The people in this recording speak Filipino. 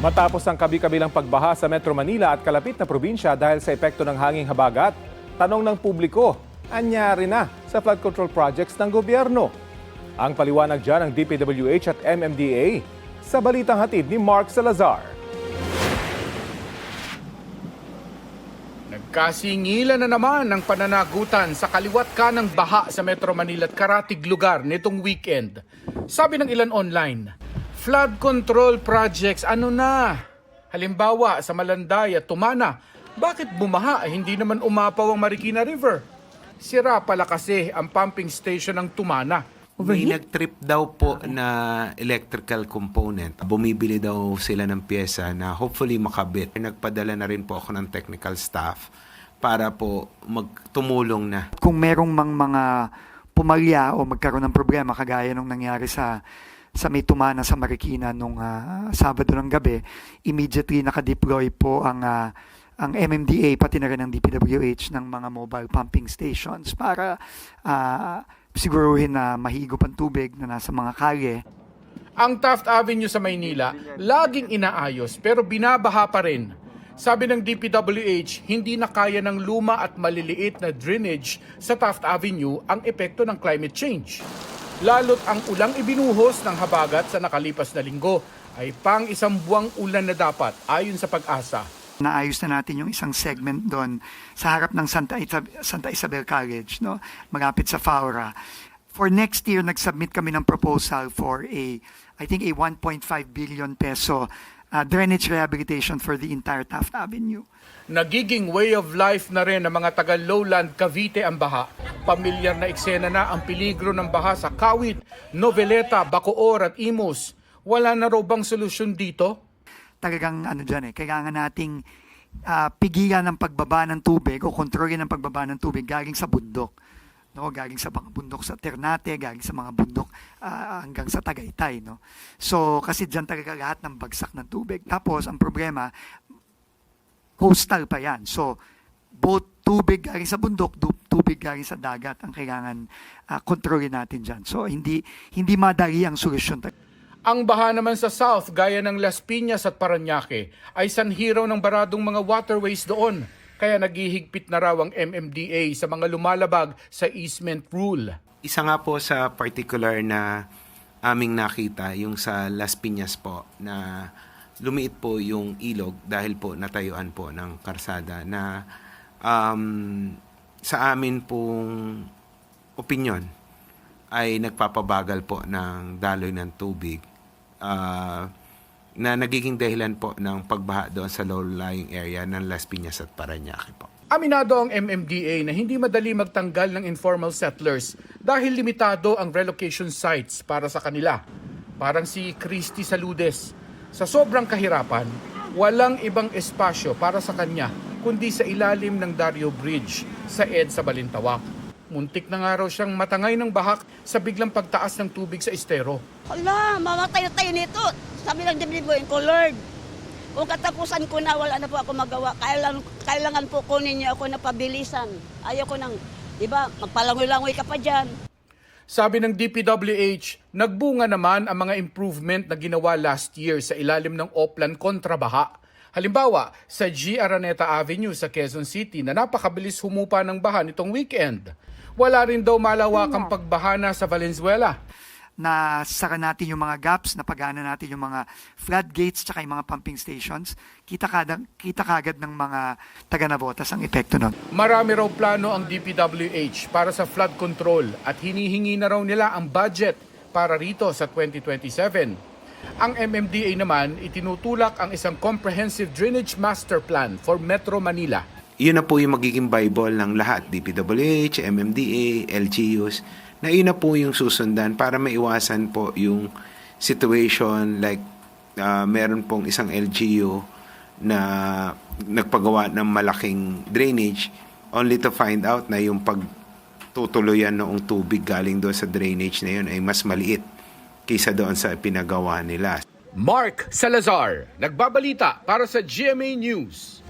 Matapos ang kabi-kabilang pagbaha sa Metro Manila at kalapit na probinsya dahil sa epekto ng hanging habagat, tanong ng publiko, anyari na sa flood control projects ng gobyerno? Ang paliwanag dyan ng DPWH at MMDA sa balitang hatid ni Mark Salazar. Nagkasingilan na naman ang pananagutan sa kaliwat kanang baha sa Metro Manila at karatig lugar nitong weekend. Sabi ng ilan online, flood control projects ano na? Halimbawa sa Malanday at Tumana, bakit bumaha hindi naman umapaw ang Marikina River? Sira pala kasi ang pumping station ng Tumana. May nag-trip daw po na electrical component. Bumibili daw sila ng pyesa na hopefully makabit. Nagpadala na rin po ako ng technical staff para po magtumulong na. Kung merong mga pumalya o magkaroon ng problema kagaya nung nangyari sa may Tumana sa Marikina nung Sabado ng gabi, immediately nakadeploy po ang MMDA pati na rin ng DPWH ng mga mobile pumping stations para siguruhin na mahigop ang tubig na nasa mga kalye. Ang Taft Avenue sa Maynila, laging inaayos pero binabaha pa rin. Sabi ng DPWH, hindi na kaya ng luma at maliliit na drainage sa Taft Avenue ang epekto ng climate change. Lalo't ang ulang ibinuhos ng habagat sa nakalipas na linggo ay pang isang buwang ulan na dapat ayon sa Pag-asa. Naayos na natin yung isang segment doon sa harap ng Santa Isabel College, no? Malapit sa Faura. For next year, nag-submit kami ng proposal for I think a 1.5 billion peso drainage rehabilitation for the entire Taft Avenue. Nagiging way of life na rin ng mga taga-lowland Cavite ang baha. Pamilyar na eksena na ang peligro ng baha sa Kawit, Noveleta, Bacoor at Imus. Wala na raw bang solusyon dito? Talagang kailangan nating pigilan ng pagbaba ng tubig o kontrolin ng pagbaba ng tubig galing sa bundok. No, galing sa mga bundok sa Ternate, galing sa mga bundok hanggang sa Tagaytay, no. So kasi diyan talaga lahat ng bagsak ng tubig. Tapos ang problema, coastal pa 'yan. So both tubig galing sa bundok, tubig galing sa dagat ang kailangan kontrolin natin diyan. So hindi madali ang solusyon. Ang baha naman sa south gaya ng Las Piñas at Parañaque ay sanhiraw ng baradong mga waterways doon. Kaya naghihigpit na raw ang MMDA sa mga lumalabag sa easement rule. Isa nga po sa particular na aming nakita, yung sa Las Piñas po, na lumiit po yung ilog dahil po natayuan po ng karsada na sa amin pong opinyon ay nagpapabagal po ng daloy ng tubig na nagiging dahilan po ng pagbaha doon sa low-lying area ng Las Piñas at Parañaque po. Aminado ang MMDA na hindi madali magtanggal ng informal settlers dahil limitado ang relocation sites para sa kanila. Parang si Christy Saludes. Sa sobrang kahirapan, walang ibang espasyo para sa kanya kundi sa ilalim ng Dario Bridge sa EDSA Balintawak. Muntik na nga raw siyang matangay ng bahak sa biglang pagtaas ng tubig sa estero. Hala, mamatay tayo nito. Sabi lang dibdibin ko, Lord, kung katapusan ko na, wala na po ako magawa. Kailangan po kunin niyo ako na pabilisan. Ayaw ko nang, di ba, magpalangoy-langoy ka pa dyan. Sabi ng DPWH, nagbunga naman ang mga improvement na ginawa last year sa ilalim ng Oplan kontra baha. Halimbawa, sa G. Araneta Avenue sa Quezon City na napakabilis humupa ng baha nitong weekend. Wala rin daw malawakang pagbahana sa Valenzuela. Na sara natin yung mga gaps, na pagana natin yung mga floodgates tsaka yung mga pumping stations, kita kagad ng mga taga-Navotas ang epekto nun. Marami raw plano ang DPWH para sa flood control at hinihingi na raw nila ang budget para rito sa 2027. Ang MMDA naman itinutulak ang isang comprehensive drainage master plan for Metro Manila. Yun na po yung magiging Bible ng lahat, DPWH, MMDA, LGUs, na yun na po yung susundan para maiwasan po yung situation like meron pong isang LGU na nagpagawa ng malaking drainage only to find out na yung pagtutuluyan noong tubig galing doon sa drainage na yun ay mas maliit kaysa doon sa pinagawa nila. Mark Salazar, nagbabalita para sa GMA News.